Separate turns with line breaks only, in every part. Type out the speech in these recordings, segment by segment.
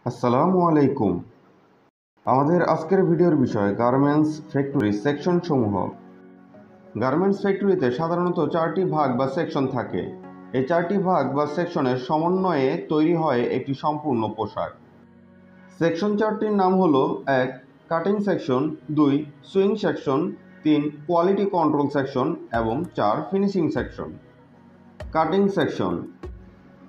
আসসালামু আলাইকুম। আমাদের আজকের ভিডিওর বিষয় গার্মেন্টস ফ্যাক্টরি সেকশন সমূহ। গার্মেন্টস ফ্যাক্টরিতে সাধারণত চারটি ভাগ বা সেকশন থাকে। এই চারটি ভাগ বা সেকশনের সমন্বয়ে তৈরি হয় একটি সম্পূর্ণ পোশাক। সেকশন চারটির নাম হলো: 1. Cutting section, 2. Swing section, 3. Quality control section এবং 4. Finishing section. কাটিং সেকশন,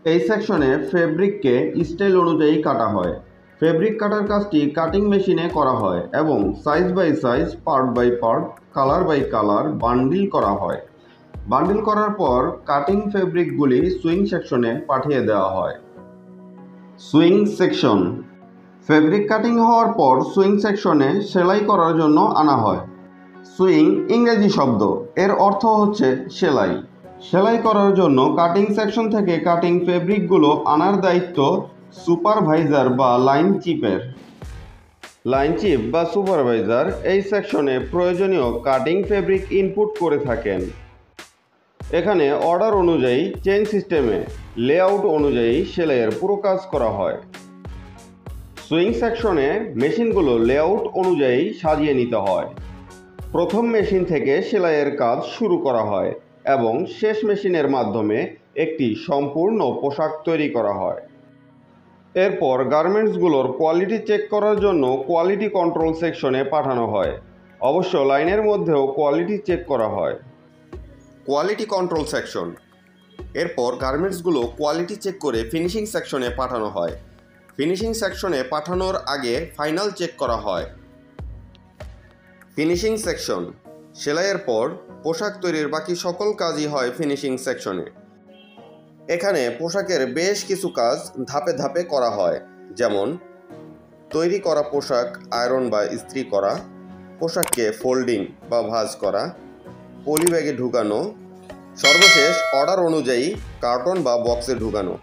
এই সেকশনে ফেব্রিককে স্টাইল অনুযায়ী কাটা হয়। ফেব্রিক কাটার কাজটি কাটিং মেশিনে করা হয় এবং size by size, part by part, colour by colour bundle করা হয়। বান্ডিল করার পর কাটিং ফেব্রিকগুলি সুইং সেকশনে পাঠিয়ে দেওয়া হয়। সুইং সেকশন, ফেব্রিক কাটিং হওয়ার পর সুইং সেকশনে সেলাই করার জন্য আনা হয়। সুইং ইংরেজি শব্দ, এর অর্থ হচ্ছে সেলাই। সেলাই করার জন্য কাটিং সেকশন থেকে কাটিং ফেব্রিকগুলো আনার দায়িত্ব সুপারভাইজার বা লাইন চিপের। লাইন চিপ বা সুপারভাইজার এই সেকশনে প্রয়োজনীয় কাটিং ফেব্রিক ইনপুট করে থাকেন। এখানে অর্ডার অনুযায়ী চেইন সিস্টেমে লেআউট অনুযায়ী সেলাইয়ের পুরো কাজ করা হয়। সুইং সেকশনে মেশিনগুলো লেআউট অনুযায়ী সাজিয়ে নিতে হয়। প্রথম মেশিন থেকে সেলাইয়ের কাজ শুরু করা হয় এবং শেষ মেশিনের মাধ্যমে একটি সম্পূর্ণ পোশাক তৈরি করা হয়। এরপর গার্মেন্টসগুলোর কোয়ালিটি চেক করার জন্য কোয়ালিটি কন্ট্রোল সেকশনে পাঠানো হয়। অবশ্য লাইনের মধ্যেও কোয়ালিটি চেক করা হয়। কোয়ালিটি কন্ট্রোল সেকশন, এরপর গার্মেন্টসগুলো কোয়ালিটি চেক করে ফিনিশিং সেকশনে পাঠানো হয়। ফিনিশিং সেকশনে পাঠানোর আগে ফাইনাল চেক করা হয়। ফিনিশিং সেকশন, সেলাইয়ের পর পোশাক তৈরির বাকি সকল কাজই হয় ফিনিশিং সেকশনে। এখানে পোশাকের বেশ কিছু কাজ ধাপে ধাপে করা হয়, যেমন তৈরি করা পোশাক আয়রন বা ইস্ত্রি করা, পোশাককে ফোল্ডিং বা ভাঁজ করা, পলি ব্যাগে ঢুকানো, সর্বশেষ অর্ডার অনুযায়ী কার্টন বা বক্সে ঢুকানো।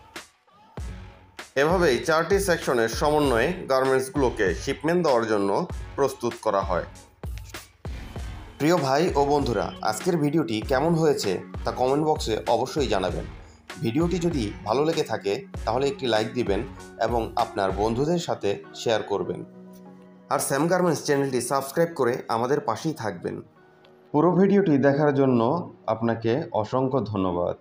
এভাবেই চারটি সেকশনের সমন্বয়ে গার্মেন্টসগুলোকে শিপমেন্ট দেওয়ার জন্য প্রস্তুত করা হয়। প্রিয় ভাই ও বন্ধুরা, আজকের ভিডিওটি কেমন হয়েছে তা কমেন্ট বক্সে অবশ্যই জানাবেন। ভিডিওটি যদি ভালো লেগে থাকে তাহলে একটি লাইক দিবেন এবং আপনার বন্ধুদের সাথে শেয়ার করবেন। আর স্যাম গার্মেন্টস চ্যানেলটি সাবস্ক্রাইব করে আমাদের পাশেই থাকবেন। পুরো ভিডিওটি দেখার জন্য আপনাকে অসংখ্য ধন্যবাদ।